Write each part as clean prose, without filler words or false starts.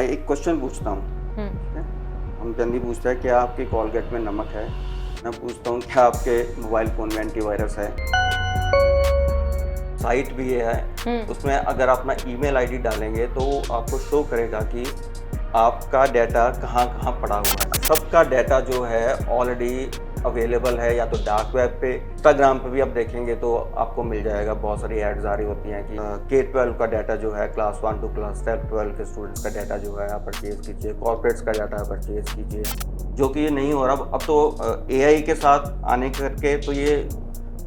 मैं एक क्वेश्चन पूछता हूँ। ठीक है? हम जल्दी पूछता है क्या आपके कॉलगेट में नमक है। मैं पूछता हूँ क्या आपके मोबाइल फ़ोन में एंटीवायरस है। साइट भी ये है, उसमें अगर आप अपना ईमेल आईडी डालेंगे तो आपको शो करेगा कि आपका डाटा कहाँ कहाँ पड़ा हुआ है। सबका डाटा जो है ऑलरेडी अवेलेबल है, या तो डार्क वेब पे, इंस्टाग्राम पे भी आप देखेंगे तो आपको मिल जाएगा। बहुत सारी एड्स आ रही होती हैं कि K-12 का डाटा जो है, क्लास 1 टू क्लास 12 के स्टूडेंट्स का डाटा जो है आप परचेज कीजिए, कॉर्पोरेट्स का डाटा परचेज कीजिए, जो कि ये नहीं हो रहा। अब तो AI के साथ आने करके तो ये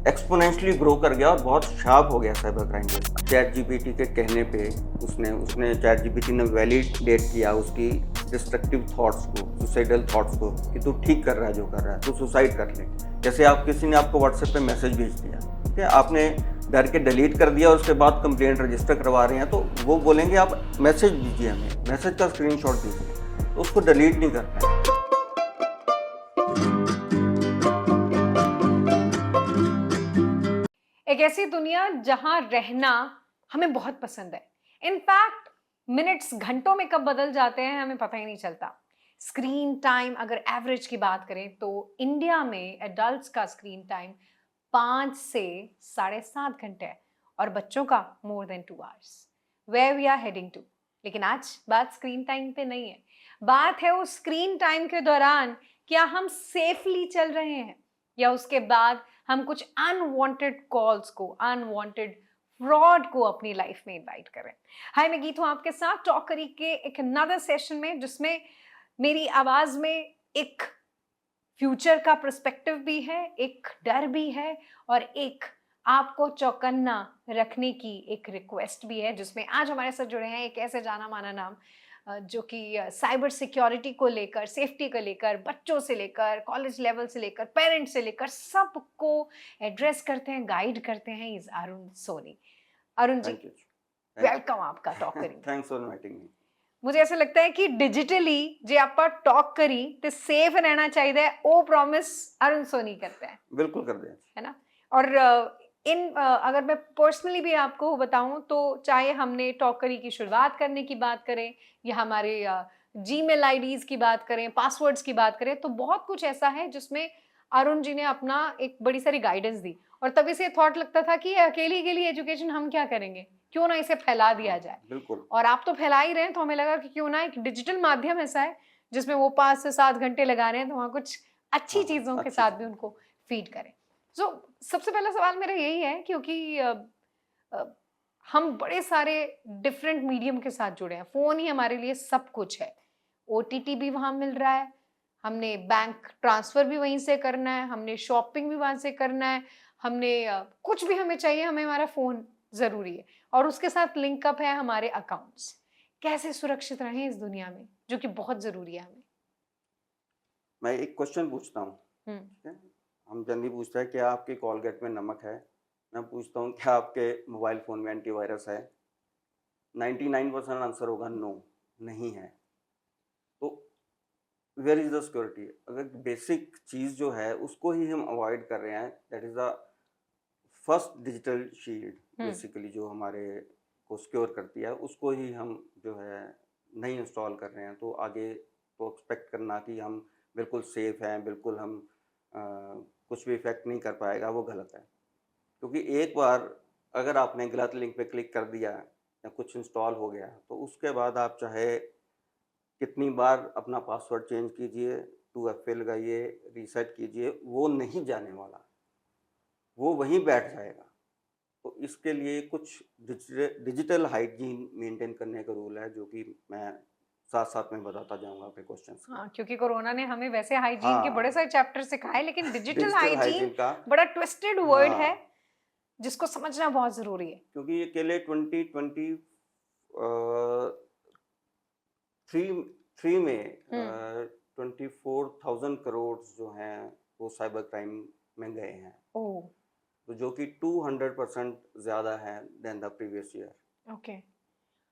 एक्सपोनेंशियली ग्रो कर गया और बहुत शार्प हो गया साइबर क्राइम के। चैट जीपीटी के कहने पे उसने चैट जीपीटी ने वैलिडेट किया उसकी डिस्ट्रक्टिव थॉट्स को, सुसाइडल थॉट्स को, कि तू ठीक कर रहा है जो कर रहा है, तू सुसाइड कर ले। जैसे आप किसी ने आपको व्हाट्सएप पे मैसेज भेज दिया, ठीक है, आपने डर के डिलीट कर दिया और उसके बाद कंप्लेंट रजिस्टर करवा रहे हैं, तो वो बोलेंगे आप मैसेज दीजिए, हमें मैसेज का स्क्रीनशॉट दीजिए, तो उसको डिलीट नहीं करना है। एक ऐसी दुनिया जहां रहना हमें बहुत पसंद है। इनफैक्ट मिनट्स घंटों में कब बदल जाते हैं हमें पता ही नहीं चलता। स्क्रीन टाइम अगर एवरेज की बात करें तो इंडिया में एडल्ट्स का स्क्रीन टाइम 5 से 7.5 घंटे है और बच्चों का more than 2 hours. Where we are heading to. लेकिन आज बात स्क्रीन टाइम पे नहीं है, बात है उस स्क्रीन टाइम के दौरान क्या हम सेफली चल रहे हैं या उसके बाद हम कुछ अनवांटेड कॉल्स को, अनवांटेड फ्रॉड को अपनी लाइफ में इनवाइट करें। हाय, मैं गीत हूं आपके साथ टॉक करी के एक अनदर सेशन में, जिसमें मेरी आवाज में एक फ्यूचर का पर्सपेक्टिव भी है, एक डर भी है और एक आपको चौकन्ना रखने की एक रिक्वेस्ट भी है, जिसमें आज हमारे साथ जुड़े हैं एक ऐसे जाना माना नाम जो कि साइबर सिक्योरिटी को लेकर, सेफ्टी को लेकर, बच्चों से लेकर, कॉलेज लेवल से लेकर, पेरेंट्स से लेकर सबको एड्रेस करते हैं, गाइड करते हैं। Is Arun Soni. Arun ji, thank you. Welcome आपका टॉक करी। Thanks for inviting me. मुझे ऐसा लगता है कि डिजिटली जे आप टॉक करी तो सेफ रहना चाहिए, वो प्रॉमिस अरुण सोनी करते हैं, बिल्कुल कर दें। है ना। और अगर मैं पर्सनली भी आपको बताऊं तो चाहे हमने टॉकरी की शुरुआत करने की बात करें या हमारे जीमेल आईडीज की बात करें, पासवर्ड्स की बात करें, तो बहुत कुछ ऐसा है जिसमें अरुण जी ने अपना एक बड़ी सारी गाइडेंस दी। और तभी से थॉट लगता था कि अकेली अकेली एजुकेशन हम क्या करेंगे, क्यों ना इसे फैला दिया जाए। बिल्कुल। और आप तो फैला ही रहे हैं, तो हमें लगा कि क्यों ना एक डिजिटल माध्यम ऐसा है जिसमें वो 5 से 7 घंटे लगा रहे हैं, तो वहाँ कुछ अच्छी चीजों के साथ भी उनको फीड करें। तो सबसे पहला सवाल मेरा यही है, क्योंकि हम बड़े सारे डिफरेंट मीडियम के साथ जुड़े हैं, फोन ही हमारे लिए सब कुछ है। OTT भी वहां मिल रहा है, हमने बैंक ट्रांसफर भी वहीं से करना है, हमने शॉपिंग भी वहां से करना है, हमने कुछ भी हमें चाहिए, हमें हमारा फोन जरूरी है और उसके साथ लिंकअप है हमारे अकाउंट्स। कैसे सुरक्षित रहें इस दुनिया में जो कि बहुत जरूरी है हमें। मैं एक क्वेश्चन पूछता हूँ, ठीक है? हम जल्दी पूछता है क्या आपके कॉलगेट में नमक है। मैं पूछता हूँ क्या आपके मोबाइल फ़ोन में एंटीवायरस है। 99% आंसर होगा नो, नहीं है। तो वेयर इज़ द सिक्योरिटी? अगर बेसिक चीज़ जो है उसको ही हम अवॉइड कर रहे हैं, that is the first digital shield, basically जो हमारे को सिक्योर करती है, उसको ही हम जो है नहीं इंस्टॉल कर रहे हैं, तो आगे तो एक्सपेक्ट करना कि हम बिल्कुल सेफ हैं, बिल्कुल हम कुछ भी इफेक्ट नहीं कर पाएगा, वो गलत है। क्योंकि एक बार अगर आपने गलत लिंक पे क्लिक कर दिया या कुछ इंस्टॉल हो गया, तो उसके बाद आप चाहे कितनी बार अपना पासवर्ड चेंज कीजिए, 2FA लगाइए, रीसेट कीजिए, वो नहीं जाने वाला, वो वहीं बैठ जाएगा। तो इसके लिए कुछ डिजिटल हाइजीन मेंटेन करने का रूल है, जो कि मैं साथ साथ में बताता जाऊंगा आपके क्वेश्चंस के। हाँ, क्योंकि कोरोना ने हमें वैसे हाइजीन के बड़े सारे चैप्टर सिखाए, लेकिन डिजिटल हाइजीन का बड़ा ट्विस्टेड वर्ड है हाँ, जिसको समझना बहुत जरूरी है। क्योंकि ये अकेले 2023 में 24,000 करोड़ जो हैं वो साइबर क्राइम में गए हैं, तो जो कि 200% ज़्यादा है than the previous year. Okay.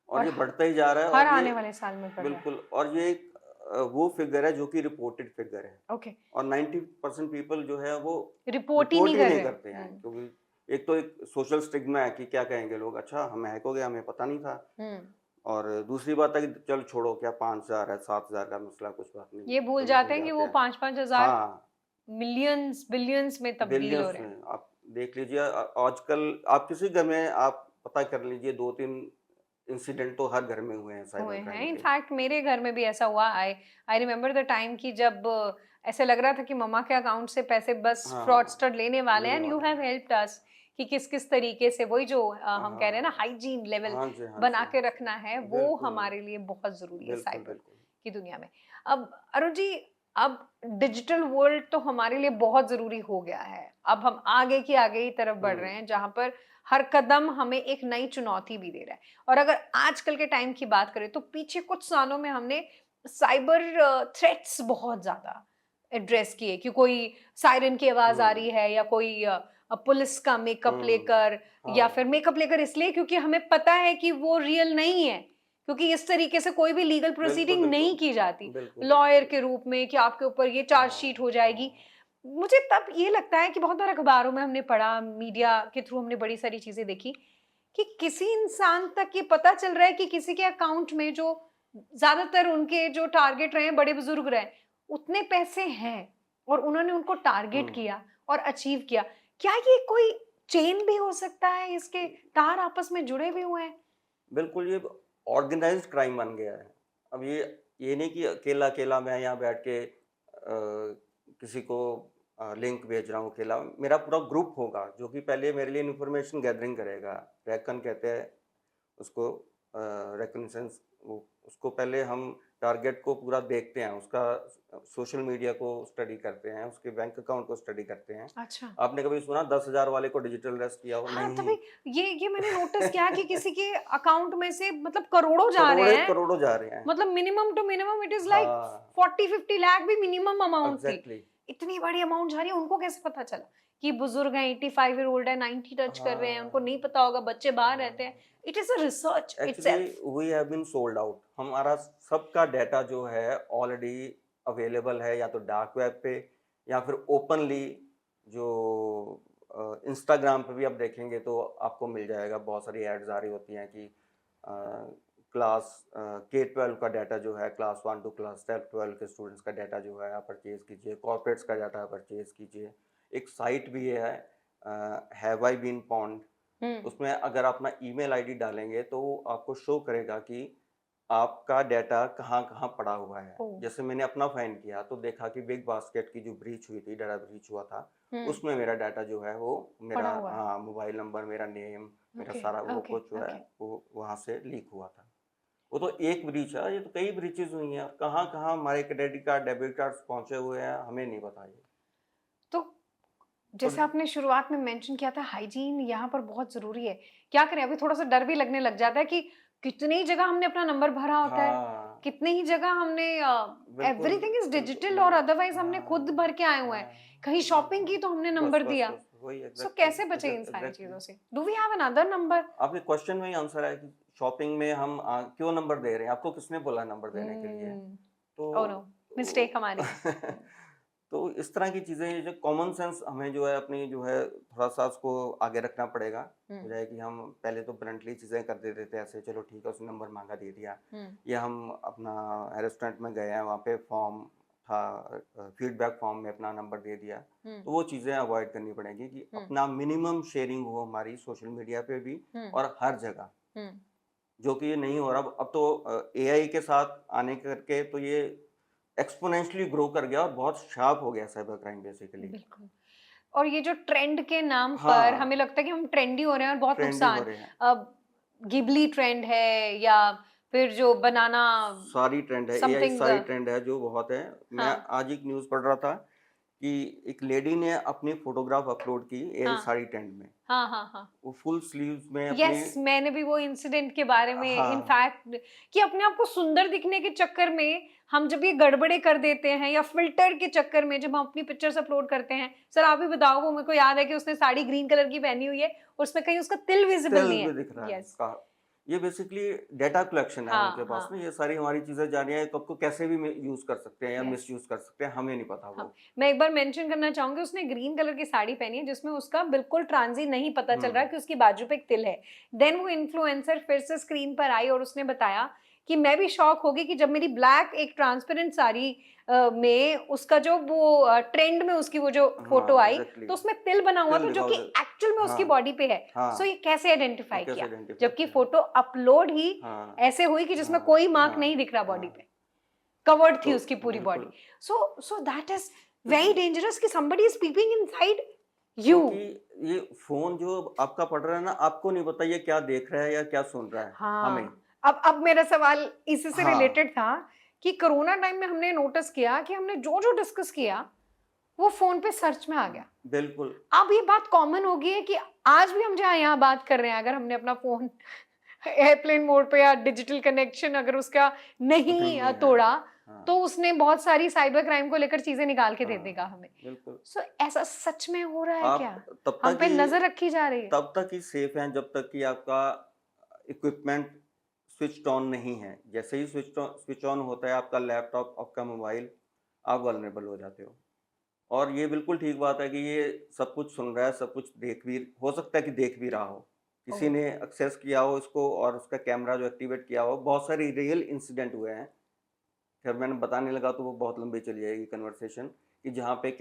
और ये बढ़ता ही जा रहा है, हर और आने ये वाले साल में बढ़ रहा है। बिल्कुल, और ये वो फिगर है जो कि रिपोर्टेड फिगर है। ओके। और 90% पीपल जो है वो रिपोर्ट ही रिपोर्ट नहीं ही कर नहीं रहे करते हैं, हैं। क्योंकि एक तो एक सोशल स्टिग्मा है कि क्या कहेंगे लोग, अच्छा हम हैक हो गया, हमें पता नहीं था। और दूसरी बात है कि चल छोड़ो, क्या 5,000 है, 7,000 का मसला, कुछ बात नहीं, ये भूल चलो जाते हैं कि वो हैं। 5-5 हजार हाँ, मिलियंस बिलियंस में तब्दील हो बिलियंस रहे हैं। में आप देख लीजिए, आजकल आप किसी घर में आप पता कर लीजिए, 2-3 इंसिडेंट तो हर घर में हुए हैं साइबर हुए क्राइम हैं। के। इनफैक्ट मेरे घर में भी ऐसा हुआ। आई आई रिमेम्बर द टाइम कि जब ऐसे लग रहा था कि मम्मा के अकाउंट से पैसे बस हाँ, फ्रॉडस्टर लेने वाले हैं, लेने एंड यू वाले हैव हैं। हेल्प्ड अस कि किस किस तरीके से वही जो हम कह रहे हैं ना हाँ, हाइजीन लेवल हाँ जी, हाँ बना जी, हाँ के जी। रखना है, वो बिल्कुल, हमारे लिए बहुत जरूरी है बिल्कुल, साइबर बिल्कुल। की दुनिया में। अब अरुण जी, अब डिजिटल वर्ल्ड तो हमारे लिए बहुत जरूरी हो गया है। अब हम आगे की आगे ही तरफ बढ़ रहे हुँ, हैं, जहां पर हर कदम हमें एक नई चुनौती भी दे रहा है। और अगर आजकल के टाइम की बात करें तो पीछे कुछ सालों में हमने साइबर थ्रेट्स बहुत ज्यादा एड्रेस किए कि कोई सायरन की आवाज आ हुँ, रही है, या कोई पुलिस का मेकअप हुँ। लेकर, या फिर हाँ, मेकअप लेकर इसलिए क्योंकि हमें पता है कि वो रियल नहीं है, क्योंकि इस तरीके से कोई भी लीगल बिल्कुल, प्रोसीडिंग बिल्कुल। नहीं की जाती बिल्कुल, लॉयर बिल्कुल। के रूप में कि आपके ऊपर ये चार्जशीट हाँ, हो जाएगी। हाँ। मुझे तब ये लगता है कि बहुत बार अखबारों में हमने पढ़ा, मीडिया के थ्रू हमने बड़ी सारी चीजें देखी कि किसी इंसान तक ये पता चल रहा है कि किसी के अकाउंट में जो ज्यादातर उनके जो टारगेट रहे हैं बड़े बुजुर्ग रहे, उतने पैसे हैं और उन्होंने उनको टारगेट हुँ। किया और अचीव किया। क्या ये कोई चेन भी हो सकता है, इसके तार आपस में जुड़े भी हुए हैं? बिल्कुल, ये ऑर्गेनाइज़्ड क्राइम बन गया है। अब ये नहीं कि अकेला-अकेला मैं यहाँ बैठ के किसी को लिंक भेज रहा हूँ अकेला। मेरा पूरा ग्रुप होगा, जो कि पहले मेरे लिए इन्फॉर्मेशन गैदरिंग करेगा। रैकन कहते हैं उसको, रिकॉग्निशंस, वो उसको पहले हम टारगेट को पूरा देखते हैं, उसका सोशल मीडिया को स्टडी करते हैं, उसके बैंक अकाउंट को स्टडी करते हैं। अच्छा। आपने कभी सुना 10,000 वाले को डिजिटल अरेस्ट किया हो? हाँ, नहीं। तभी ये मैंने नोटिस किया कि किसी के अकाउंट में से मतलब करोड़ों जा रहे करोड़े हैं। करोड़ों जा रहे हैं। मतलब minimum to minimum it is like हाँ, 40-50 लाख भी मिनिमम अमाउंट थी। एग्ज़ैक्टली। इतनी बड़ी अमाउंट जा रही है, उनको कैसे पता चला कि बुजुर्ग हैं, 85 ईयर ओल्ड है, 90 टच कर रहे हैं, उनको हाँ, नहीं पता होगा, बच्चे बाहर रहते हैं। हाँ। It is a research actually itself. We have been sold out. हमारा सबका डाटा जो है ऑलरेडी अवेलेबल है, या तो डार्क वेब पे, या फिर ओपनली जो इंस्टाग्राम पे भी आप देखेंगे तो आपको मिल जाएगा। बहुत सारी एड्स आ रही होती हैं कि क्लास K-12 का डाटा जो है, क्लास 1 टू क्लास 12 के स्टूडेंट्स का डाटा जो है आप परचेज़ कीजिए, कॉर्पोरेट्स का डाटा परचेज़ कीजिए। एक साइट भी है, हैव आई बीन पॉन्ड। हम्म। उसमें अगर आप अपना ईमेल आईडी डालेंगे तो वो आपको शो करेगा कि आपका डाटा कहाँ-कहाँ पड़ा हुआ है। ओ। जैसे मैंने अपना फाइंड किया तो देखा कि बिग बास्केट की जो ब्रीच हुई थी, डाटा ब्रीच हुआ था, हम्म। उसमें मेरा डाटा जो है वो मेरा, पड़ा हुआ है। हाँ, मोबाइल नंबर, मेरा नेम, मेरा ओके सारा वो ओके कुछ जो है ओके। वो वहाँ से लीक हुआ था। वो तो एक ब्रीच है, ये तो कई ब्रीचेज़ हुई हैं। कहाँ-कहाँ हमारे क्रेडिट कार्ड, डेबिट कार्ड्स पहुँचे हुए हैं, हमें नहीं पता ये। तो तो जैसे आपने शुरुआत में मेंशन किया था हाइजीन यहाँ पर बहुत ज़रूरी है। क्या करें, अभी थोड़ा-सा डर भी लगने लग जाता है कि कितनी जगह हमने अपना नंबर भरा होता है, हाँ, कितनी ही जगह हमने बिल्कुल, एवरीथिंग इज़ बिल्कुल, डिजिटल और बिल्कुल। अदरवाइज़ हमने खुद हाँ, भर के आए हुए हैं। हाँ, कहीं शॉपिंग की बिल्कुल। तो हमने बस, नंबर बस, दिया। बस, वही सो एग्ज़ैक्टली, कैसे बचें इन सारी एग्ज़ैक्टली। चीज़ों से? Do we have another number? आपके क्वेश्चन में ही आंसर है कि शॉपिंग में हम क्यों नंबर दे रहे हैं? आपको किसने बोला नंबर देने के लिए? हुँ। Oh no! तो मिस्टेक तो हमारी। हुँ, तो इस तरह की चीज़ें, जो कॉमन सेंस हमें जो है अपनी जो है थोड़ा-सा उसको आगे रखना पड़ेगा। हुँ, बजाए कि हम पहले तो ब्लंटली चीज़ें कर देते थे ऐसे, चलो ठीक है उसने नंबर माँगा दे दिया। हुँ, या हम अपना रेस्टोरेंट में गए हैं, वहाँ पे फॉर्म था, फीडबैक फॉर्म में अपना नंबर दे दिया। हुँ, तो वो चीज़ें अवॉइड करनी पड़ेंगी कि हुँ, अपना मिनिमम शेयरिंग हो हमारी सोशल मीडिया पे भी हुँ, और हर जगह। हुँ। जो कि ये नहीं हो रहा। अब तो एआई के साथ आने करके तो ये एक्स्पोनेंशियली ग्रो कर गया और बहुत शार्प हो गया साइबर क्राइम बेसिकली। बिल्कुल। और ये जो ट्रेंड के नाम पर हमें हाँ, लगता है कि हम ट्रेंडी हो रहे हैं और बहुत ट्रेंडी हो नुकसान। रहे हैं। अब गिबली ट्रेंड है, या फिर जो बनाना सारी ट्रेंड है, एआई समथिंग। सारी ट्रेंड है जो बहुत है। मैं हाँ, आज एक न्यूज़ पढ़ रहा था कि एक लेडी ने अपनी फ़ोटोग्राफ अपलोड की एआई हाँ, साड़ी ट्रेंड में। हाँ, हाँ, हाँ। वो फुल स्लीव्स में अपनी, यस, मैंने भी वो इंसिडेंट के बारे में हाँ, इनफैक्ट कि अपने आप को सुंदर दिखने के चक्कर में हम जब ये गड़बड़े कर देते हैं, या फिल्टर के चक्कर में जब हम अपनी पिक्चर्स अपलोड करते हैं। सर आप भी बताओ, वो मेरे को याद है कि उसने साड़ी ग्रीन कलर की पहनी हुई है और उसमें कहीं उसका तिल विजिबल तिल नहीं भी है। दिख रहा है यस। उसका। ये बेसिकली डेटा कलेक्शन है उनके हाँ पास हाँ ना, ये सारी हमारी चीजें जानी है, कब को कैसे भी यूज कर सकते हैं या यस मिस यूज कर सकते हैं, हमें नहीं पता हाँ वो। मैं एक बार मेंशन करना चाहूंगी, उसने ग्रीन कलर की साड़ी पहनी है जिसमें उसका बिल्कुल ट्रांजी नहीं पता चल रहा हम्म कि उसकी बाजू पे एक तिल है। देन वो इन्फ्लुएंसर फिर से स्क्रीन पर आई और उसने बताया कि मैं भी शॉक हो गई कि जब मेरी ब्लैक एक ट्रांसपेरेंट साड़ी में उसका जो वो ट्रेंड में उसकी वो जो फोटो हाँ आई एग्जैक्टली, तो उसमें तिल बना हुआ तिल था जो दिखाओ कि एक्चुअल में हाँ उसकी बॉडी पे है। सो हाँ, ये कैसे ये आइडेंटिफाई कैसे किया, आइडेंटिफाई जबकि किया, फोटो अपलोड ही हाँ ऐसे हुई कि जिसमें हाँ कोई मार्क हाँ नहीं दिख रहा बॉडी हाँ, पे, कवर्ड थी तो उसकी पूरी बॉडी। बिल्कुल, सो दैट इज वेरी क्योंकि डेंजरस कि somebody is peeping inside you। क्योंकि ये फोन जो आपका पड़ रहा है ना, आपको नहीं पता ये क्या देख रहा है या क्या सुन रहा है, हमें। हाँ अब मेरा सवाल इसी से हाँ रिलेटेड था कि कोरोना टाइम में हमने नोटिस किया कि हमने जो जो डिस्कस किया वो फोन पे सर्च में आ गया। बिल्कुल, अब ये बात कॉमन हो गई है कि आज भी हम जहाँ यहाँ बात कर रहे हैं, अगर हमने अपना फोन एयरप्लेन मोड पे या डिजिटल कनेक्शन अगर उसका नहीं नहीं है, तोड़ा हाँ तो उसने बहुत सारी साइबर क्राइम को लेकर चीजें निकाल के दे देगा हाँ हमें। बिल्कुल। सो ऐसा सच में हो रहा है क्या? आप तब हम तक पे ही नजर रखी जा रही है? तब तक ही सेफ हैं जब तक कि आपका इक्विपमेंट स्विच ऑन नहीं है। जैसे ही स्विच ऑन होता है आपका लैपटॉप, आपका मोबाइल, आप वल्नरेबल हो जाते हो। और ये बिल्कुल ठीक बात है कि ये सब कुछ सुन रहा है, सब कुछ देख भी हो सकता है कि देख भी रहा हो। किसी ओह ने एक्सेस किया हो इसको और उसका कैमरा जो एक्टिवेट किया हो, बहुत सारे रियल इंसिडेंट हुए हैं। खैर मैंने बताने लगा तो वो बहुत लंबी चली जाएगी कन्वर्सेशन, कि जहाँ पे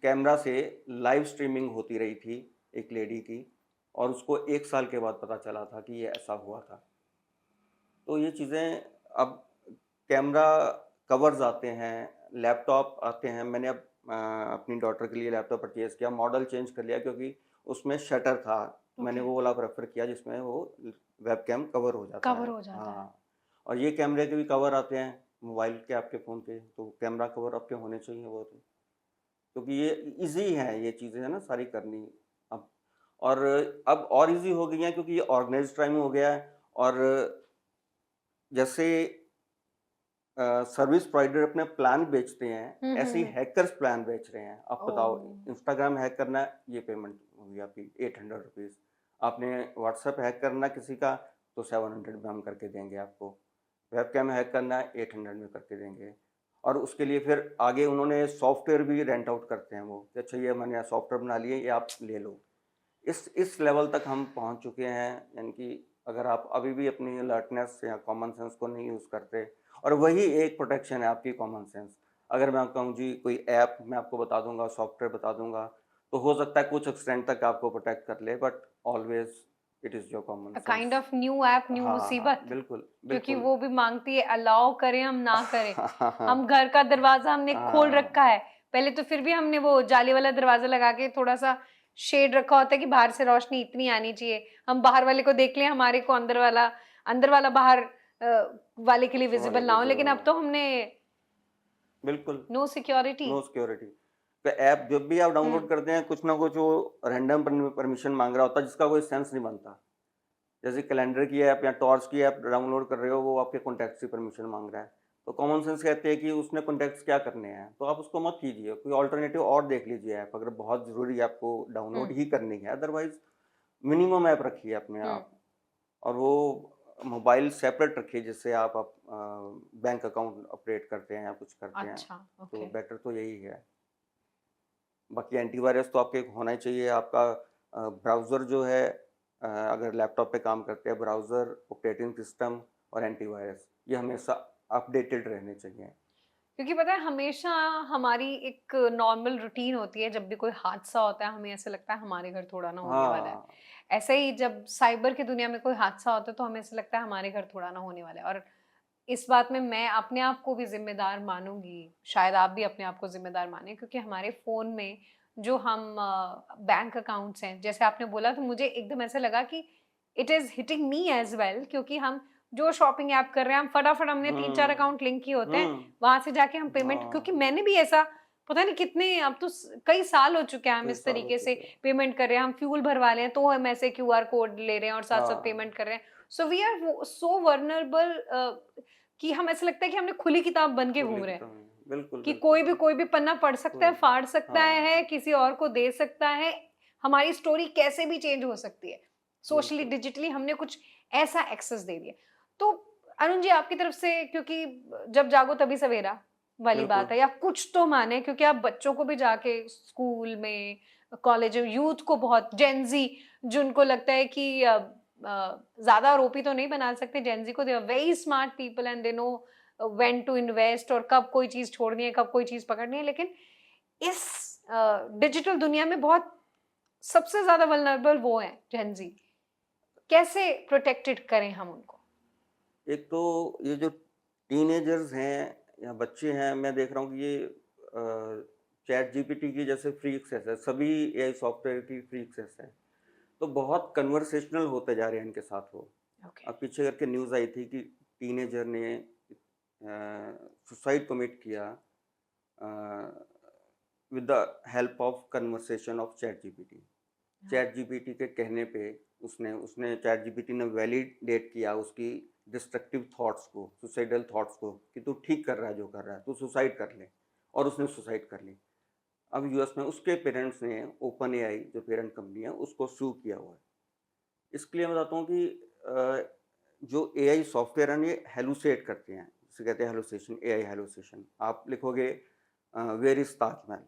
कैमरा से लाइव स्ट्रीमिंग होती रही थी एक लेडी की, और उसको 1 साल के बाद पता चला था कि ये ऐसा हुआ था। तो ये चीज़ें अब कैमरा कवर्स आते हैं, लैपटॉप आते हैं। मैंने अब अपनी डॉटर के लिए लैपटॉप परचेज़ किया, मॉडल चेंज कर लिया क्योंकि उसमें शटर था। मैंने ओके वो वाला प्रेफ़र किया जिसमें वो वेबकैम कवर हो जाता कवर है। हो जाता है। हाँ, और ये कैमरे के भी कवर आते हैं मोबाइल के, आपके फ़ोन के, तो कैमरा कवर आपके होने चाहिए वो तो। क्योंकि ये ईज़ी है ये चीज़ें है ना सारी करनी अब। और अब और ईज़ी हो गई हैं क्योंकि ये ऑर्गेनाइज़्ड क्राइम हो गया है। और जैसे सर्विस प्रोवाइडर अपने प्लान बेचते हैं, ऐसे ही हम्म। हैकर्स प्लान बेच रहे हैं। आप बताओ, ओह इंस्टाग्राम हैक करना है, ये पेमेंट होगी आपकी 800 रुपीज़। आपने व्हाट्सएप हैक करना किसी का, तो 700 में हम करके देंगे आपको। वेबकैम हैक करना है, 800 में करके देंगे। और उसके लिए फिर आगे उन्होंने सॉफ्टवेयर भी रेंट आउट करते हैं वो, कि अच्छा ये मैंने सॉफ्टवेयर बना लिए, ये आप ले लो। इस लेवल तक हम पहुंच चुके हैं, यानी कि अगर आप अभी भी अपनी अलर्टनेस या कॉमन सेंस को नहीं यूज़ करते, और वही एक प्रोटेक्शन है आपकी कॉमन सेंस। अगर मैं कहूँ जी कोई ऐप मैं आपको बता दूंगा, सॉफ्टवेयर बता दूंगा, तो हो सकता है कुछ एक्सटेंट तक आपको प्रोटेक्ट कर ले, but always it is your common a sense. Kind of new app new हाँ हाँ मुसीबत, बिल्कुल क्योंकि बिल्कुल। वो भी मांगती है अलाउ करें हम ना करें। हाँ हाँ हम घर का दरवाजा हमने खोल हाँ रखा है, पहले तो फिर भी हमने वो जाली वाला दरवाजा लगा के थोड़ा सा शेड रखा होता है कि बाहर से रोशनी इतनी आनी चाहिए, हम बाहर वाले को देख लें, हमारे को अंदर वाला बाहर वाले के लिए वाले विजिबल ना के हो। लेकिन अब जरूर, तो हमने बिल्कुल, नो सिक्योरिटी। No security. तो ऐप जब भी आप डाउनलोड हम्म करते हैं, कुछ ना कुछ वो रैंडम परमिशन मांग रहा होता है जिसका कोई सेंस नहीं बनता। जैसे कैलेंडर की ऐप या टॉर्च की ऐप डाउनलोड कर रहे हो, वो आपके कॉन्टैक्ट्स की परमिशन मांग रहा है। तो कॉमन सेंस कहते हैं कि उसने कॉन्टैक्ट्स क्या करने हैं, तो आप उसको मत कीजिए, कोई ऑल्टरनेटिव और देख लीजिए ऐप, अगर बहुत ज़रूरी आपको डाउनलोड हम्म ही करनी है। अदरवाइज मिनिमम ऐप रखिए अपने हम्म आप, और वो मोबाइल सेपरेट रखिए, जिससे आप बैंक अकाउंट ऑपरेट करते हैं या कुछ करते हैं, अच्छा तो ओके। बेटर तो यही है। बाकी एंटीवायरस तो आपके होना ही चाहिए। आपका ब्राउज़र जो है, अगर लैपटॉप पे काम करते हैं, ब्राउज़र, ऑपरेटिंग सिस्टम और एंटीवायरस, ये हमेशा अपडेटेड रहने चाहिए। क्योंकि पता है हमेशा हमारी एक नॉर्मल रूटीन होती है, जब भी कोई हादसा होता है हमें ऐसा लगता है हमारे घर थोड़ा ना होने वाला है। हाँ, ऐसे ही जब साइबर की दुनिया में कोई हादसा होता है तो हमें ऐसा लगता है हमारे घर थोड़ा ना होने वाला है। और इस बात में मैं अपने आप को भी जिम्मेदार मानूंगी, शायद आप भी अपने आप को जिम्मेदार माने, क्योंकि हमारे फोन में जो हम बैंक अकाउंट्स हैं, जैसे आपने बोला तो मुझे एकदम ऐसा लगा कि it is hitting me as well, क्योंकि हम जो शॉपिंग ऐप कर रहे हैं हम फटाफट, हमने 3-4 हुँ, अकाउंट लिंक किए होते हैं, हुँ, वहां से जाके हम पेमेंट, क्योंकि हाँ, मैंने भी ऐसा पता नहीं कितने, अब तो कई साल हो चुके हैं हम कई इस साल हो तरीके से चुके हैं। पेमेंट कर रहे हैं। हम फ्यूल भरवा रहे हैं तो हम ऐसे क्यूआर कोड ले रहे हैं और साथ साथ हाँ, पेमेंट कर रहे हैं। So we are so vulnerable कि हमें ऐसा लगता है कि हमने खुली किताब बन के घूम खुली रहे हैं, किताब में, बिल्कुल, कि बिल्कुल, कोई भी पन्ना पढ़ सकता कोई है, फाड़ सकता हाँ, है, किसी और को दे सकता है, हमारी स्टोरी कैसे भी चेंज हो सकती है। सोशली डिजिटली हमने कुछ ऐसा एक्सेस दे दिया। तो अरुण जी आपकी तरफ से, क्योंकि जब जागो तभी सवेरा वाली बात है, या कुछ तो माने, क्योंकि आप बच्चों को भी जाके स्कूल में, कॉलेज में, यूथ को बहुत, जेनजी जिनको लगता है कि ज्यादा आरोपी तो नहीं बना सकते जेनजी को, they are very smart people and they know when to invest और कब कोई चीज छोड़नी है, कब कोई चीज पकड़नी है। लेकिन इस डिजिटल दुनिया में बहुत सबसे ज्यादा वल्नरेबल वो है जेनजी। कैसे प्रोटेक्टेड करें हम उनको? एक तो ये जो टीनेजर्स हैं या बच्चे हैं, मैं देख रहा हूँ कि ये चैट जीपीटी की जैसे फ्री एक्सेस है, सभी एआई सॉफ्टवेयर की फ्री एक्सेस है, तो बहुत कन्वर्सेशनल होते जा रहे हैं इनके साथ वो। Okay. अब पीछे करके न्यूज़ आई थी कि टीनेजर ने सुसाइड कमिट किया with the help of conversation of chat GPT. Chat GPT के कहने पे उसने चैट जीपीटी ने वैलिडेट किया उसकी डिस्ट्रक्टिव थॉट्स को, सुसाइडल थॉट्स को, कि तू ठीक कर रहा है जो कर रहा है, तू सुसाइड कर ले, और उसने सुसाइड कर ली। अब यूएस में उसके पेरेंट्स ने ओपन एआई जो पेरेंट कंपनी है उसको सू किया हुआ है। इसके लिए मैं बताता हूँ कि जो एआई सॉफ्टवेयर है ये हेलुसिनेट करते हैं, जिसे कहते हैं हेलुसिनेशन, एआई हेलुसिनेशन। आप लिखोगे वेयर इज ताजमहल,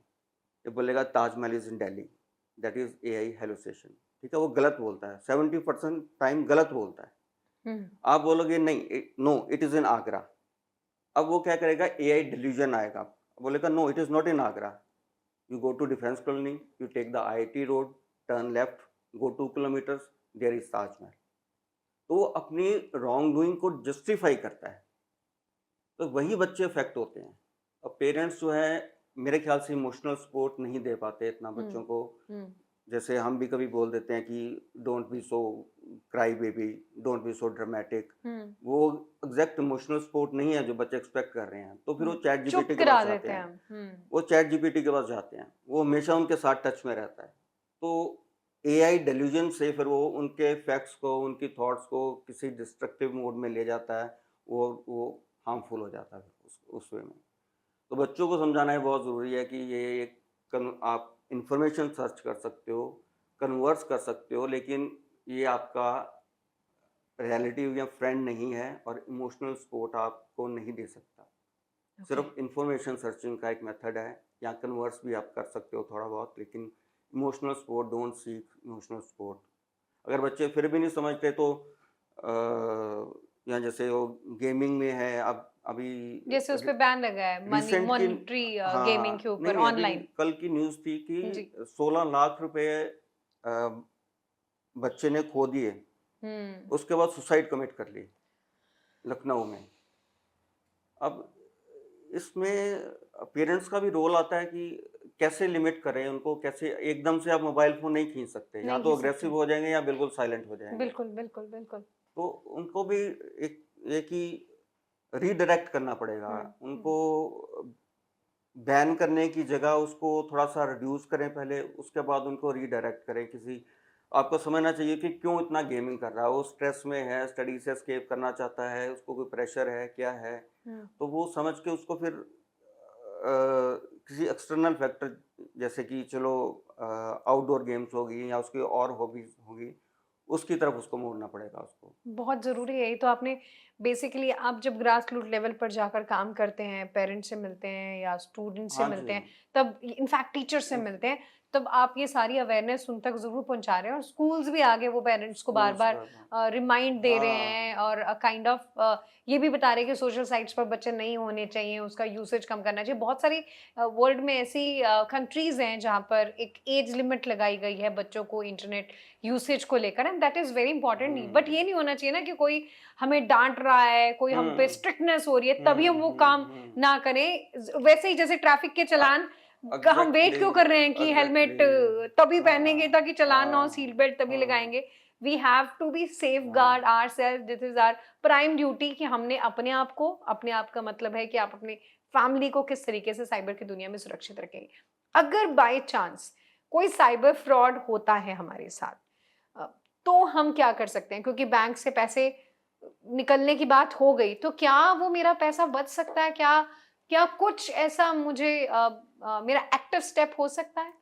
ये बोलेगा Taj Mahal is in Delhi, that is AI hallucination. ठीक है, वो गलत बोलता है, 70% टाइम गलत बोलता है। आप बोलोगे नहीं, no it is in Agra, अब वो क्या करेगा, एआई डिल्यूजन आएगा, बोलेगा no it is not in Agra, you go to Defence Colony, you take the IIT road, turn left, go 2 kilometres, there is Taj Mahal. तो वो अपनी रॉन्ग डूइंग को जस्टिफाई करता है, तो वही बच्चे अफेक्ट होते हैं। अब पेरेंट्स जो है मेरे ख्याल से इमोशनल सपोर्ट नहीं दे पाते इतना बच्चों को। जैसे हम भी कभी बोल देते हैं कि don't be so cry baby, don't be so dramatic, वो एग्जैक्ट इमोशनल सपोर्ट नहीं है जो बच्चे एक्सपेक्ट कर रहे हैं। तो फिर वो चैट जीपीटी के पास जाते हैं, वो चैट जीपीटी के पास जाते हैं, वो हमेशा उनके साथ टच में रहता है। तो एआई डेल्यूजन से फिर वो उनके फैक्ट्स को, उनकी थॉट्स को किसी डिस्ट्रक्टिव मोड में ले जाता है, वो हार्मफुल हो जाता है उस वे में। तो बच्चों को समझाना है बहुत ज़रूरी है कि ये एक आप इंफॉर्मेशन सर्च कर सकते हो, कन्वर्स कर सकते हो, लेकिन ये आपका रियलिटी या फ्रेंड नहीं है, और इमोशनल सपोर्ट आपको नहीं दे सकता। सिर्फ इंफॉर्मेशन सर्चिंग का एक मेथड है, या कन्वर्स भी आप कर सकते हो थोड़ा बहुत, लेकिन emotional support, don't seek emotional support. अगर बच्चे फिर भी नहीं समझते तो या जैसे वो गेमिंग में है, अब अभी जैसे उस पे बैन लगा है मॉनिटरी गेमिंग के ऊपर ऑनलाइन। कल की न्यूज़ थी कि 16 लाख रुपए बच्चे ने खो दिए, उसके बाद सुसाइड कमिट कर ली लखनऊ में। अब इसमें पेरेंट्स का भी रोल आता है कि कैसे लिमिट करें उनको, कैसे एकदम से आप मोबाइल फोन नहीं खींच सकते, या तो अग्रेसिव हो जाएंगे या बिल्कुल साइलेंट हो जाएंगे। बिल्कुल बिल्कुल बिल्कुल। तो उनको भी एक ही रीडायरेक्ट करना पड़ेगा, उनको बैन करने की जगह उसको थोड़ा सा रिड्यूस करें पहले, उसके बाद उनको रीडायरेक्ट करें। किसी आपको समझना चाहिए कि क्यों इतना गेमिंग कर रहा है, वो स्ट्रेस में है, स्टडी से एस्केप करना चाहता है, उसको कोई प्रेशर है, क्या है, तो वो समझ के उसको फिर किसी एक्सटर्नल फैक्टर, जैसे कि चलो आउटडोर गेम्स होगी या उसकी और हॉबीज होगी, उसकी तरफ उसको मोड़ना पड़ेगा उसको। बहुत ज़रूरी है ये तो। आपने बेसिकली, आप जब ग्रास रूट लेवल पर जाकर काम करते हैं, पेरेंट्स से मिलते हैं या स्टूडेंट से मिलते हैं, तब इनफैक्ट टीचर से मिलते हैं, तब आप ये सारी अवेयरनेस उन तक ज़रूर पहुंचा रहे हैं, और स्कूल्स भी आगे वो पेरेंट्स को बार बार रिमाइंड दे रहे हैं, और काइंड ऑफ ये भी बता रहे हैं कि सोशल साइट्स पर बच्चे नहीं होने चाहिए, उसका यूसेज कम करना चाहिए। बहुत सारी वर्ल्ड में ऐसी कंट्रीज हैं जहाँ पर एक एज लिमिट लगाई गई है बच्चों को इंटरनेट यूसेज को लेकर, and that is very important. But ये नहीं होना चाहिए ना कि कोई हमें डांट रहा है, कोई हम पे स्ट्रिक्टनेस हो रही है तभी हम वो काम ना करें। वैसे ही जैसे ट्रैफिक के चालान का हम वेट क्यों कर रहे हैं कि हेलमेट तभी पहनेंगे ताकि चालान ना हो, सीट बेल्ट तभी लगाएंगे। We have to be safeguard our self, this is our prime duty, कि हमने अपने आप को, अपने आप का मतलब है कि आप अपने फैमिली को किस तरीके से साइबर की दुनिया में सुरक्षित रखेंगे। अगर बाय चांस कोई साइबर फ्रॉड होता है हमारे साथ, तो हम क्या कर सकते हैं? क्योंकि बैंक से पैसे निकलने की बात हो गई, तो क्या वो मेरा पैसा बच सकता है? क्या कुछ ऐसा मुझे मेरा एक्टिव स्टेप हो सकता है?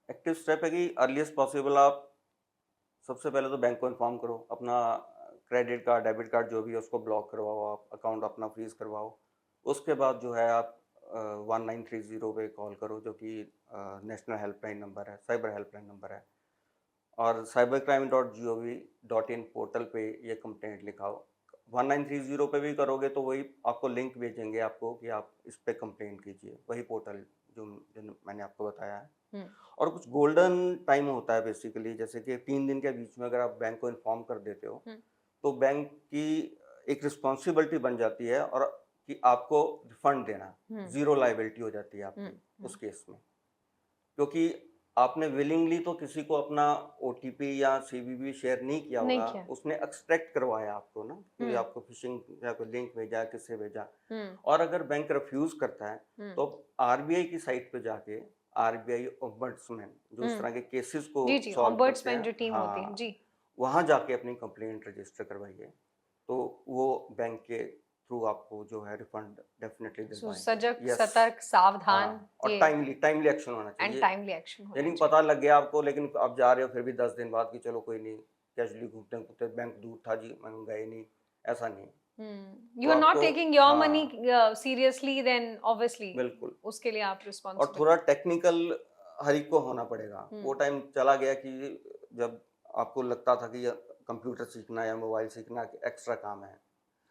एक्टिव स्टेप है कि अर्लीस्ट पॉसिबल आप सबसे पहले तो बैंक को इन्फॉर्म करो, अपना क्रेडिट कार्ड डेबिट कार्ड जो भी है उसको ब्लॉक करवाओ, आप अकाउंट अपना फ्रीज करवाओ। उसके बाद जो है आप 1930 पे कॉल करो, जो कि नेशनल हेल्पलाइन नंबर है, साइबर हेल्पलाइन नंबर है। और cybercrime.gov.in पोर्टल पे ये कंप्लेंट लिखाओ। 1930 पे भी करोगे तो वही आपको लिंक भेजेंगे आपको कि आप इस पे कंप्लेंट कीजिए, वही पोर्टल जो जो मैंने आपको बताया है। और कुछ गोल्डन टाइम होता है बेसिकली, जैसे कि 3 दिन के बीच में अगर आप बैंक को इन्फॉर्म कर देते हो तो बैंक की एक रिस्पॉन्सिबिलिटी बन जाती है और कि आपको रिफंड देना, जीरो लाइबिलिटी हो जाती है आपकी उस केस में, क्योंकि आपने विलिंगली तो किसी को अपना ओटीपी या सीवीवी शेयर नहीं किया नहीं होगा, किया। उसने एक्सट्रैक्ट करवाया आपको ना, कि आपको फिशिंग या कोई लिंक भेजा, किससे भेजा। और अगर बैंक रिफ्यूज करता है तो आरबीआई की साइट पे जाके आरबीआई ओम्बड्समैन जो इस तरह के केसेस को जी जी, सॉल्व करते ऑम्बड्समैन जो हैं, टीम होती है हाँ, जी। वहाँ जाके अपनी कंप्लेंट रजिस्टर करवाइए, तो वो बैंक के थ्रू आपको जो है रिफंड डेफिनेटली सो दिलवाएंगे। सजग, यस, सतर्क, सावधान, हाँ, और ये टाइमली एक्शन होना एंड चाहिए। टाइमली एक्शन होना यानी चाहिए। पता लग गया आपको, लेकिन आप जा रहे हो फिर भी 10 दिन बाद कि चलो कोई नहीं, कैजुअली घूमते घूमते बैंक दूर था जी, मैं गए नहीं, ऐसा नहीं। यू तो आर नॉट आपको, टेकिंग योर मनी हाँ, सीरियसली, देन ऑब्वियसली बिल्कुल। उसके लिए आप और रिस्पॉन्सिबल थोड़ा हैं। टेक्निकल हर एक को होना पड़ेगा। वो टाइम चला गया कि जब आपको लगता था कि कंप्यूटर सीखना या मोबाइल सीखना एक्स्ट्रा काम है।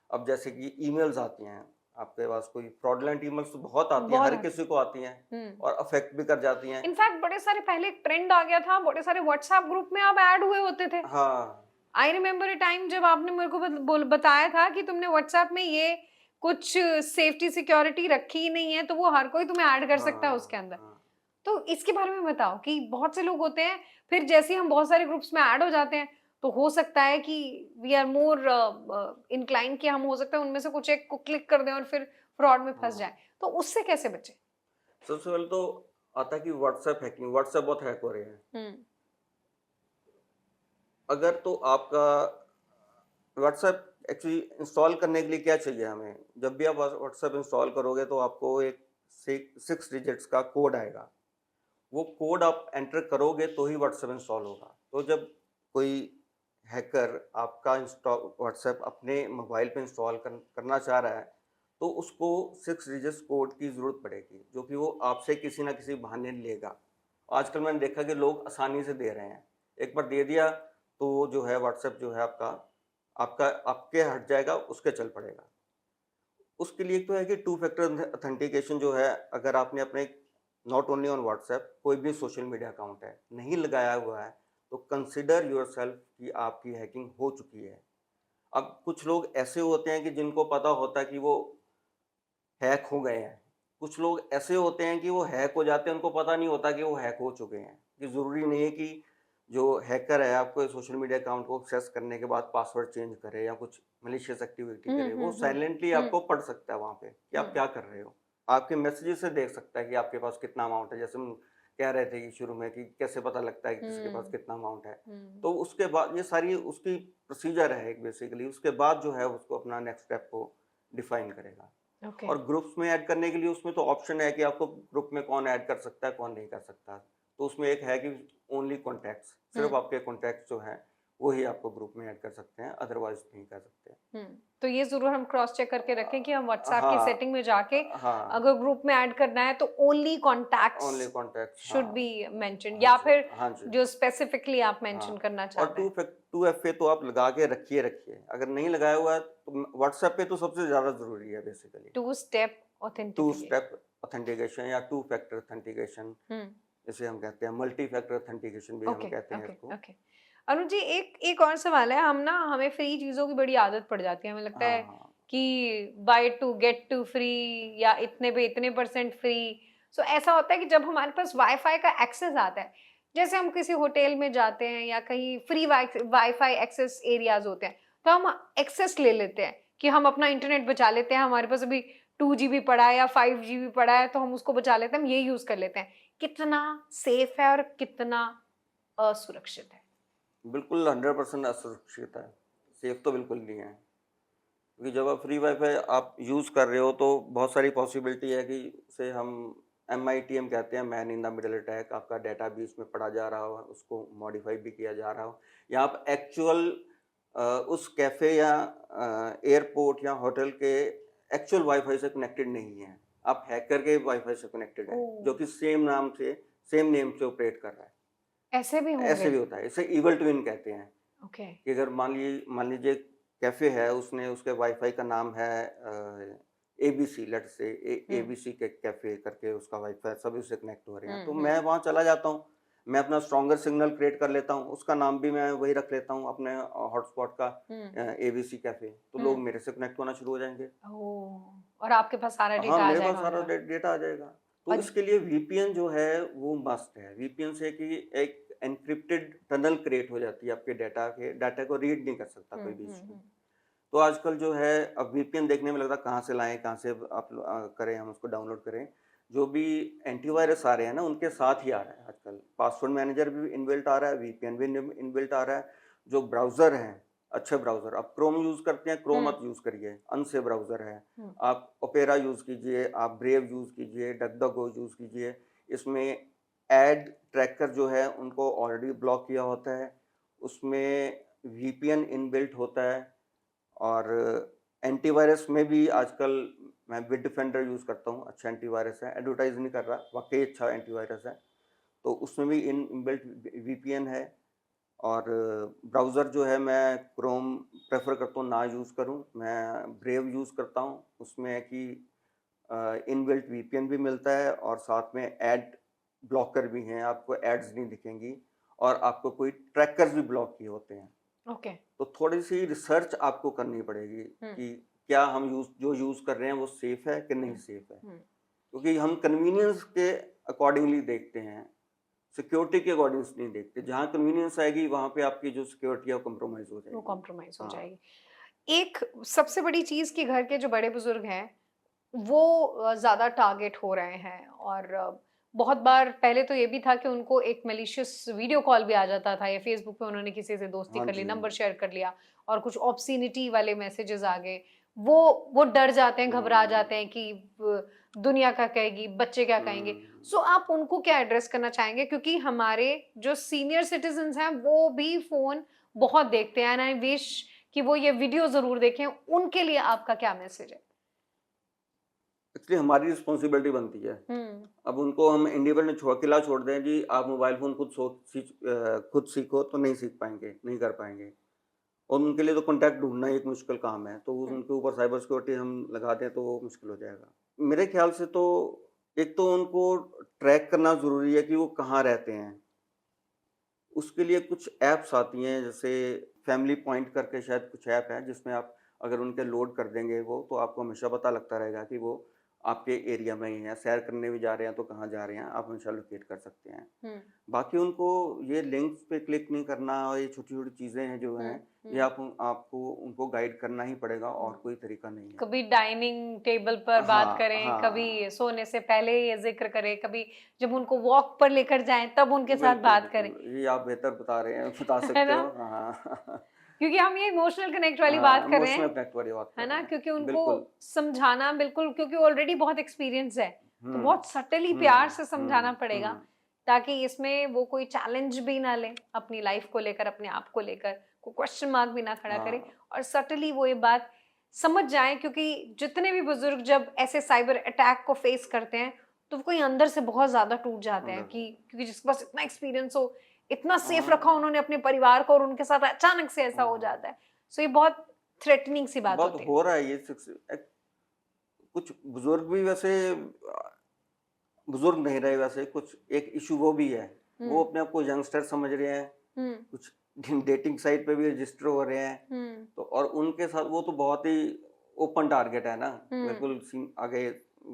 अब जैसे कि ईमेल्स आती हैं आपके पास, कोई फ्रॉडलेंट ईमेल्स तो बहुत आती हैं, बहुत हर आते किसी को आती हैं और अफेक्ट भी कर जाती हैं। इनफैक्ट बड़े सारे, पहले एक ट्रेंड आ गया था, बड़े सारे व्हाट्सएप ग्रुप में आप ऐड हुए होते थे। हाँ, आई रिमेम्बर अ टाइम जब आपने मेरे को बताया था कि तुमने व्हाट्सएप में ये कुछ सेफ्टी सिक्योरिटी रखी ही नहीं है, तो वो हर कोई तुम्हें ऐड कर सकता है उसके हाँ, अंदर। हाँ। तो इसके बारे में बताओ कि बहुत से लोग होते हैं, फिर जैसे ही हम बहुत सारे ग्रुप्स में ऐड हो जाते हैं तो हो सकता है कि वी आर मोर इंक्लाइन कि हम हो सकता है उनमें से कुछ एक को क्लिक कर दें और फिर फ्रॉड में फंस जाए। तो उससे कैसे बचे? सबसे पहले तो आता है कि व्हाट्सएप हैकिंग, व्हाट्सएप बहुत हैक हो रहे हैं। अगर तो आपका व्हाट्सएप एक्चुअली इंस्टॉल करने के लिए क्या चाहिए हमें, जब भी आप व्हाट्सएप इंस्टॉल करोगे तो आपको एक 6 डिजिट्स का कोड आएगा। वो कोड आप एंटर करोगे तो ही व्हाट्सएप इंस्टॉल होगा। तो जब कोई हैकर आपका इंस्टॉल व्हाट्सएप अपने मोबाइल पे इंस्टॉल करना चाह रहा है तो उसको 6 डिजिट्स कोड की ज़रूरत पड़ेगी, जो कि वो आपसे किसी ना किसी बहाने लेगा। आजकल मैंने देखा कि लोग आसानी से दे रहे हैं, एक बार दे दिया तो वो जो है व्हाट्सएप जो है आपका आपका आपके हट जाएगा, उसके चल पड़ेगा। उसके लिए तो है कि टू फैक्टर ऑथेंटिकेशन जो है, अगर आपने अपने नॉट ओनली ऑन व्हाट्सएप कोई भी सोशल मीडिया अकाउंट है नहीं लगाया हुआ है तो कंसिडर योरसेल्फ कि आपकी हैकिंग हो चुकी है। अब कुछ लोग ऐसे होते हैं कि जिनको पता होता है कि वो हैक हो गए हैं। कुछ लोग ऐसे होते हैं कि वो हैक हो जाते हैं, उनको पता नहीं होता कि वो हैक हो चुके हैं। ये ज़रूरी नहीं है कि जो हैकर है आपको सोशल मीडिया अकाउंट को एक्सेस करने के बाद पासवर्ड चेंज करे या कुछ मैलिशियस एक्टिविटी करे। वो साइलेंटली आपको पढ़ सकता है वहाँ पे कि आप क्या कर रहे हो। आपके मैसेजेस से देख सकता है कि आपके पास कितना अमाउंट है। जैसे हम कह रहे थे कि शुरू में कि कैसे पता लगता है कि किसी के पास कितना अमाउंट है। तो उसके बाद ये सारी उसकी प्रोसीजर है एक बेसिकली। उसके बाद जो है उसको अपना नेक्स्ट स्टेप को डिफाइन करेगा। और ग्रुप्स में ऐड करने के लिए उसमें तो ऑप्शन है कि आपको ग्रुप में कौन ऐड कर सकता है, कौन नहीं कर सकता। तो उसमें एक है कि ओनली कॉन्टैक्ट्स, सिर्फ आपके कॉन्टैक्ट्स जो हैं वो ही आपको ग्रुप में ऐड कर सकते हैं, अदरवाइज नहीं कर सकते। तो ये जरूर हम क्रॉस चेक करके रखें कि हम व्हाट्सएप की हाँ, सेटिंग में जाके हाँ, अगर ग्रुप में ऐड करना है तो only contacts only contacts, should हाँ, बी मेंशन्ड, हाँ या जी, फिर हाँ जी, जो स्पेसिफिकली आप मेंशन हाँ। करना और चाहते हैं। 2FA तो आप लगा के रखिए। अगर नहीं लगाया हुआ है तो व्हाट्सएप पे तो सबसे ज़्यादा ज़रूरी है basically. Two step two authentication. Step authentication या टू फैक्टर ऑथेंटिकेशन जिसे हम कहते हैं, मल्टी फैक्टर ऑथेंटिकेशन भी हम ओके कहते हैं ओके इसको। ओके। अरुण जी, एक एक और सवाल है। हम ना, हमें फ्री चीजों की बड़ी आदत पड़ जाती है, हमें लगता है हाँ, कि buy two get two free, या इतने पे इतने % फ्री। सो ऐसा होता है कि जब हमारे पास वाईफाई का एक्सेस आता है, जैसे हम किसी होटल में जाते हैं या कहीं फ्री वाईफाई एक्सेस एरियाज होते हैं, तो हम एक्सेस ले लेते हैं कि हम अपना इंटरनेट बचा लेते हैं। हमारे पास अभी 2 GB पड़ा है या 5 GB पड़ा है तो हम उसको बचा लेते हैं, हम ये यूज कर लेते हैं। कितना सेफ है और कितना असुरक्षित है? बिल्कुल 100% असुरक्षित है। सेफ तो बिल्कुल नहीं है, क्योंकि जब आप फ्री वाईफाई आप यूज़ कर रहे हो तो बहुत सारी पॉसिबिलिटी है कि उसे हम MITM कहते हैं, man in the middle attack. आपका डाटा भी उसमें पढ़ा जा रहा हो, उसको मॉडिफाई भी किया जा रहा हो, या आप एक्चुअल उस कैफ़े या एयरपोर्ट या होटल के एक्चुअल वाईफाई से कनेक्टेड नहीं हैं, आप हैकर के वाईफाई से कनेक्टेड हैं, जो कि सेम नेम से ऑपरेट कर रहा है। ऐसे भी ऐसे होंगे? भी होता है, इसे इविल ट्विन कहते हैं। ओके। कि अगर मान लीजिए कैफ़े है, उसने उसके वाईफाई का नाम है ABC, लेट्स से ABC के कैफ़े करके उसका वाईफाई सभी उससे कनेक्ट हो रहे हैं, तो मैं वहाँ चला जाता हूँ, मैं अपना स्ट्रॉन्गर सिग्नल क्रिएट कर लेता हूँ, उसका नाम भी मैं वही रख लेता हूँ अपने हॉटस्पॉट का, ABC कैफ़े, तो लोग मेरे से कनेक्ट होना शुरू हो जाएंगे। ओह! और आपके पास सारा हाँ, डेटा आ मेरे पास जाएगा सारा उनका। डेटा आ जाएगा। तो और इसके लिए वीपीएन जो है वो मस्ट है। वीपीएन से कि एक एन्क्रिप्टेड टनल क्रिएट हो जाती है, आपके डाटा को रीड नहीं कर सकता कोई भी इसको। तो आजकल जो है, अब वीपीएन देखने में लगता है कहाँ से लाएँ, कहाँ से करें, हम उसको डाउनलोड करें। जो भी एंटीवायरस आ रहे हैं ना, उनके साथ ही आ रहा है आजकल। पासवर्ड मैनेजर भी इनबिल्ट आ रहा है, वीपीएन भी इनबिल्ट आ रहा है। जो ब्राउज़र हैं, अच्छे ब्राउज़र, आप क्रोम यूज़ करते हैं, क्रोम मत यूज़ करिए, अनसेफ ब्राउज़र है। आप ओपेरा यूज़ कीजिए, आप ब्रेव यूज़ कीजिए, डकडुकगो यूज़ कीजिए। इसमें एड ट्रैकर जो है उनको ऑलरेडी ब्लॉक किया होता है, उसमें वीपीएन इनबिल्ट होता है। और एंटीवायरस में भी आजकल मैं बिट डिफेंडर यूज़ करता हूँ, अच्छा एंटीवायरस है, एडवर्टाइज़ नहीं कर रहा, वाक़ई अच्छा एंटीवायरस है। तो उसमें भी इनबिल्ट वीपीएन है। और ब्राउज़र जो है मैं क्रोम प्रेफ़र करता हूँ ना यूज़ करूँ, मैं ब्रेव यूज़ करता हूँ। उसमें है कि इनबिल्ट वीपीएन भी मिलता है और साथ में एड ब्लॉकर भी हैं, आपको एड्स नहीं दिखेंगी और आपको कोई ट्रैकर्स भी ब्लॉक किए होते हैं। ओके। तो थोड़ी-सी रिसर्च आपको करनी पड़ेगी कि क्या हम जो यूज़ कर रहे हैं वो सेफ़ है कि नहीं सेफ़ है। क्योंकि हम कन्वीनियंस के अकॉर्डिंगली देखते हैं, सिक्योरिटी के अकॉर्डिंग्स नहीं देखते। जहाँ कन्वीनियंस आएगी वहाँ पे आपकी जो सिक्योरिटी है वो कॉम्प्रोमाइज़ हो वो जाएगी। कॉम्प्रोमाइज़ हो हाँ, जाएगी। एक सबसे बड़ी चीज़ कि घर के जो बड़े बुजुर्ग हैं वो ज़्यादा टारगेट हो रहे हैं और बहुत बार पहले तो ये भी था कि उनको एक मैलिशियस वीडियो कॉल भी आ जाता था या फेसबुक पे उन्होंने किसी से दोस्ती हाँ कर ली, जी। नंबर शेयर कर लिया और कुछ ऑब्ससीनिटी वाले मैसेजेस आ गए। वो डर जाते हैं, घबरा जाते हैं कि दुनिया क्या कहेगी, बच्चे क्या कहेंगे। हुँ। सो आप उनको क्या एड्रेस करना चाहेंगे? क्योंकि हमारे जो सीनियर सिटीज़न्स हैं वो भी फ़ोन बहुत देखते हैं एंड आई विश कि वो ये वीडियो ज़रूर देखें। उनके लिए आपका क्या मैसेज है? एक्चुअली हमारी रिस्पॉन्सिबिलिटी बनती है। हुँ। अब उनको हम इंडिपेंडेंट अकेला छोड़ दें जी, आप मोबाइल फ़ोन खुद सीखो तो नहीं सीख पाएँगे, नहीं कर पाएँगे। और उनके लिए तो कॉन्टैक्ट ढूँढना ही एक मुश्किल काम है, तो हुँ। उनके ऊपर साइबर सिक्योरिटी हम लगा दें तो वो मुश्किल हो जाएगा। मेरे ख़्याल से तो एक तो उनको ट्रैक करना ज़रूरी है कि वो कहाँ रहते हैं। उसके लिए कुछ ऐप्स आती हैं, जैसे फैमिली पॉइंट करके शायद कुछ ऐप है, जिसमें आप अगर उनके लोड कर देंगे वो, तो आपको हमेशा पता लगता रहेगा कि वो आपके एरिया में ही हैं। सैर करने भी जा रहे हैं तो कहाँ जा रहे हैं, आप हमेशा लोकेट कर सकते हैं। हुँ। बाकी उनको ये लिंक्स पे क्लिक नहीं करना, और ये छोटी-छोटी चीज़ें हैं जो हैं, ये आपको उनको गाइड करना ही पड़ेगा, और कोई तरीका नहीं है। कभी डाइनिंग टेबल पर बात हाँ, करें, हाँ। कभी सोने से पहले ये ज़िक्र करें, कभी जब उनको वॉक पर लेकर जाएँ तब उनके साथ बिल्कुल, बात करें, बिल्कुल। ये आप बेहतर बता रहे हैं, बता है सकते ना? हो। हाँ। क्योंकि हम ये इमोशनल कनेक्ट वाली हाँ, बात कर रहे इमोशनल हैं, कनेक्ट वाली बात है कर रहे ना? हैं। क्योंकि उनको बिल्कुल। समझाना बिल्कुल क्योंकि ऑलरेडी बहुत एक्सपीरियंस है, तो हुँ, बहुत सटली प्यार हुँ, से समझाना हुँ, पड़ेगा, हुँ। ताकि इसमें वो कोई चैलेंज भी ना लें अपनी लाइफ़ को लेकर, अपने आप को लेकर, कोई क्वेश्चन मार्क भी ना खड़ा करें हाँ, और सटली वो ये बात समझ जाएँ क्योंकि जितने भी बुज़ुर्ग जब ऐसे साइबर अटैक को फेस करते हैं, तो वो कोई अंदर से बहुत ज़्यादा टूट जाते हैं अंदर कि क्योंकि जिसके पास इतना एक्सपीरियंस हो, इतना सेफ रखा हाँ, उन्होंने अपने परिवार को और उनके साथ अचानक से ऐसा हो हाँ। जाता है। सो ये बहुत थ्रेटनिंग सी बात बहुत होती है। हो रहा है ये कुछ बुजुर्ग भी वैसे बुजुर्ग नहीं रहे, वैसे कुछ एक इशू वो भी है। वो हुँ, अपने आप को यंगस्टर समझ रहे हैं, हुँ, कुछ डेटिंग साइट पे भी रजिस्टर हो रहे हैं। हुँ, तो और उनके साथ वो तो बहुत ही ओपन टारगेट है ना, हुँ, बिल्कुल आगे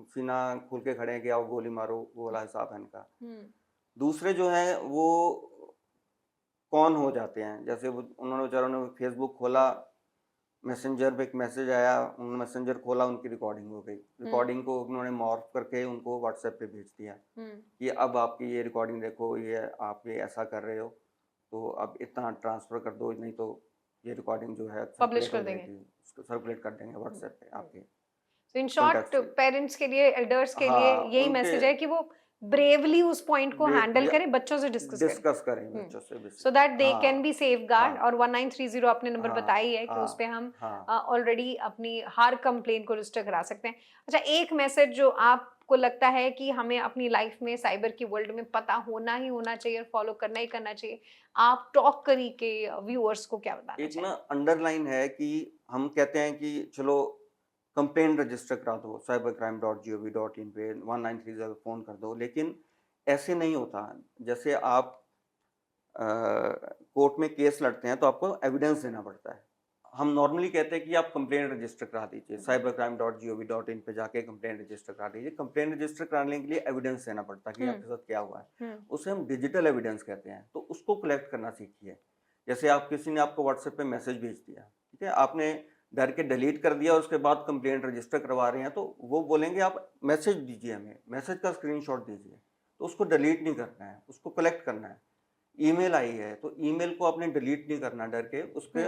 सीना खोल के खड़े हैं कि आओ गोली मारो, वो वाला हिसाब है इनका। हुँ, दूसरे जो हैं वो कौन हो जाते हैं, जैसे वो उन्होंने बेचारों ने फेसबुक खोला, मैसेंजर पे एक मैसेज आया, उन्होंने मैसेंजर खोला, उनकी रिकॉर्डिंग हो गई। हुँ, रिकॉर्डिंग को उन्होंने मॉर्फ करके उनको व्हाट्सएप पे भेज दिया हुँ। कि अब आपकी ये रिकॉर्डिंग देखो, ये आप ये ऐसा कर रहे हो, तो अब इतना ट्रांसफ़र कर दो, नहीं तो ये रिकॉर्डिंग जो है पब्लिश सर्कुलेट कर हो देंगे। जाएगी। उसको सर्कुलेट कर देंगे हुँ, व्हाट्सएप पे हुँ। आपके। तो इन शॉर्ट कॉन्टैक्ट से। पेरेंट्स के लिए, एल्डर्स के हाँ, लिए यही उनके मैसेज है कि वो ब्रेवली उस पॉइंट को ब्रेव हैंडल या करें, बच्चों से डिस्कस करें, डिस्कस करें बच्चों से so basically. That they can हाँ, बी सेफगार्ड। हाँ, और 1930 आपने नंबर हाँ, बताई है कि उस पे हाँ, हम हाँ। ऑलरेडी अपनी हर कंप्लेन को रजिस्टर करा सकते हैं। अच्छा, एक मैसेज जो आपको लगता है कि हमें अपनी लाइफ में साइबर की वर्ल्ड में पता होना ही होना चाहिए और फॉलो करना ही करना चाहिए, आप टॉक करी के व्यूअर्स को क्या बताना एक ना चाहिए? अंडरलाइन है कि हम कहते हैं कि चलो कंप्लेंट रजिस्टर करा दो cybercrime.gov.in पे 1930 फ़ोन कर दो, लेकिन ऐसे नहीं होता। जैसे आप कोर्ट में केस लड़ते हैं तो आपको एविडेंस देना पड़ता है। हम नॉर्मली कहते हैं कि आप कंप्लेंट रजिस्टर करा दीजिए, cybercrime.gov.in पे जाके कंप्लेंट रजिस्टर करा दीजिए। कंप्लेंट रजिस्टर कराने के लिए एविडेंस देना पड़ता है कि आपके साथ क्या हुआ है। उसे हम डिजिटल एविडेंस कहते हैं, तो उसको कलेक्ट करना सीखिए। जैसे आप किसी ने आपको व्हाट्सएप पे मैसेज भेज दिया, ठीक है, आपने डर के डिलीट कर दिया और उसके बाद कंप्लेंट रजिस्टर करवा रहे हैं, तो वो बोलेंगे आप मैसेज दीजिए, हमें मैसेज का स्क्रीनशॉट दीजिए। तो उसको डिलीट नहीं करना है, उसको कलेक्ट करना है। ईमेल आई है तो ईमेल को आपने डिलीट नहीं करना डर के, उसके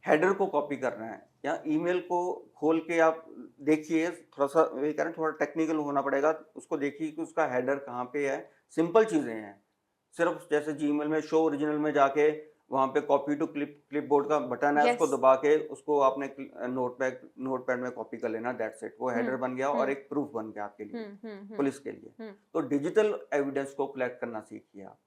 हेडर को कॉपी करना है, या ईमेल को खोल के आप देखिए, थोड़ा सा वही कह रहे हैं, थोड़ा टेक्निकल होना पड़ेगा, उसको देखिए कि उसका हेडर कहाँ पे है। सिंपल चीज़ें हैं, सिर्फ जैसे जीमेल में शो ओरिजिनल में जाके वहाँ पे कॉपी टू क्लिपबोर्ड का बटन है, उसको यस। दबा के उसको आपने नोटपैड में कॉपी कर लेना, दैट्स इट। वो हेडर बन गया और एक प्रूफ बन गया आपके लिए, पुलिस के लिए। तो डिजिटल एविडेंस को कलेक्ट करना सीखिए आप।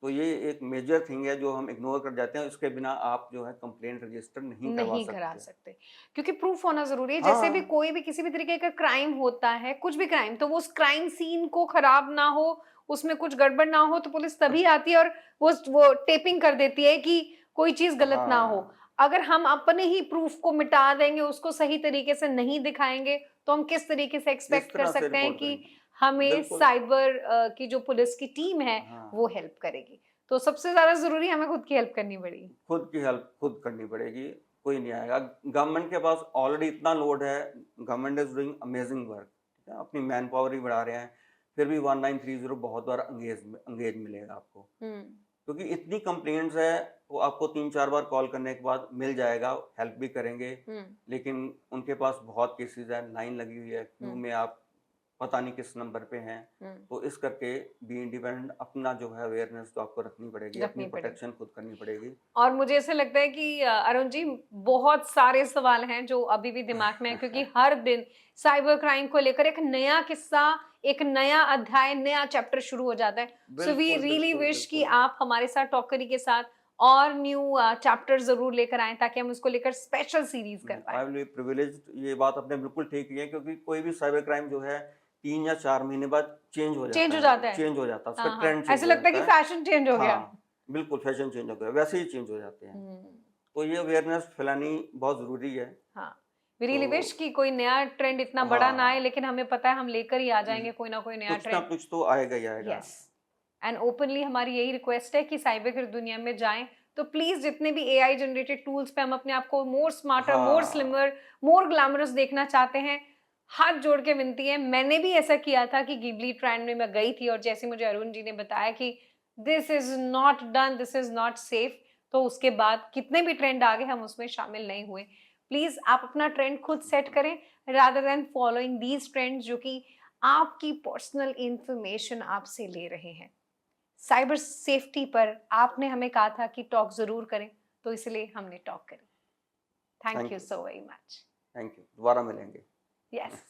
तो ये एक मेजर थिंग है जो हम इग्नोर कर जाते हैं, इसके बिना आप जो है कंप्लेंट रजिस्टर नहीं करवा नहीं करा सकते। सकते, क्योंकि प्रूफ होना जरूरी है। जैसे भी हाँ, कोई भी किसी भी तरीके का क्राइम होता है, कुछ भी क्राइम, तो वो उस क्राइम सीन को खराब ना हो, उसमें कुछ गड़बड़ ना हो, तो पुलिस तभी आती है और वो टेपिंग कर देती है कि कोई चीज गलत ना हो। हाँ, अगर हम अपने ही प्रूफ को मिटा देंगे, उसको सही तरीके से नहीं दिखाएंगे, तो हम किस तरीके से किस एक्सपेक्ट कर तरह से सकते हैं रिपोर्ट कि करेंगे? हमें बिल्कुल। साइबर की जो पुलिस की टीम है वो हाँ, हेल्प करेगी? तो सबसे ज्यादा जरूरी हमें खुद की हेल्प करनी पड़ेगी। खुद की हेल्प खुद करनी पड़ेगी, कोई नहीं आएगा। गवर्नमेंट के पास ऑलरेडी इतना लोड है, government is doing amazing work, ठीक है? अपनी मैन पावर ही बढ़ा रहे हैं, फिर भी 1930 बहुत बार एंगेज मिलेगा आपको। क्योंकि इतनी कंप्लेंट्स है, वो आपको 3-4 बार कॉल करने के बाद मिल जाएगा, हेल्प भी करेंगे, लेकिन उनके पास बहुत केसेज़ हैं, लाइन लगी हुई है, क्यू में आप पता नहीं किस नंबर पे हैं। तो इस करके बी इंडिपेंडेंट, अपना जो है अवेयरनेस तो आपको रखनी पड़ेगी, अपनी रखनी पड़ेगी। प्रोटेक्शन खुद करनी पड़ेगी। और मुझे ऐसा लगता है कि अरुण जी, बहुत सारे सवाल हैं जो अभी भी दिमाग में है, क्योंकि हर दिन साइबर क्राइम को लेकर एक नया किस्सा, एक नया अध्याय, नया चैप्टर शुरू हो जाता है। सो वी बिल्कुल, रियली बिल्कुल, विश कि बिल्कुल। आप हमारे साथ टॉकरी के साथ और न्यू चैप्टर जरूर लेकर आएं, ताकि हम उसको लेकर स्पेशल सीरीज कर पाए। आई विल बी प्रिविलेज्ड, ये बात आपने बिल्कुल ठीक की है, क्योंकि कोई भी साइबर क्राइम जो है 3 या 4 महीने बाद चेंज हो चेंज जाता हो है, जाता है। चेंज हो जाता है, उसका हाँ हाँ, ट्रेंड चेंज ऐसे हो लगता है कि जाता है। फैशन चेंज हो गया। हाँ, बिल्कुल फैशन चेंज हो गया, वैसे ही चेंज हो जाते हैं। हम्म। तो ये अवेयरनेस फैलानी बहुत ज़रूरी है। हाँ, वी तो रियली विश कि कोई नया ट्रेंड इतना बड़ा ना आए, हाँ, लेकिन हमें पता है हम लेकर ही आ जाएंगे कोई ना कोई नया कुछ ना ट्रेंड। कुछ तो आएगा ही आएगा। यस, एंड ओपनली हमारी यही रिक्वेस्ट है कि साइबर की दुनिया में जाएं, तो प्लीज जितने भी एआई जनरेटेड टूल्स पे हम अपने आप को मोर स्मार्टर, मोर हाँ, स्लिमर, मोर ग्लैमरस देखना चाहते हैं, हाथ जोड़ के विनती है। मैंने भी ऐसा किया था कि गिबली ट्रेंड में मैं गई थी, और जैसे मुझे अरुण जी ने बताया कि this is not done, this is not safe, तो उसके बाद कितने भी ट्रेंड आ गए, हम उसमें शामिल नहीं हुए। प्लीज आप अपना ट्रेंड खुद सेट करें, rather than following these trends जो कि आपकी पर्सनल इंफॉर्मेशन आपसे ले रहे हैं। साइबर सेफ्टी पर आपने हमें कहा था कि टॉक जरूर करें, तो इसलिए हमने टॉक करी। Thank thank you you, so very much. Thank you. दोबारा मिलेंगे। यस।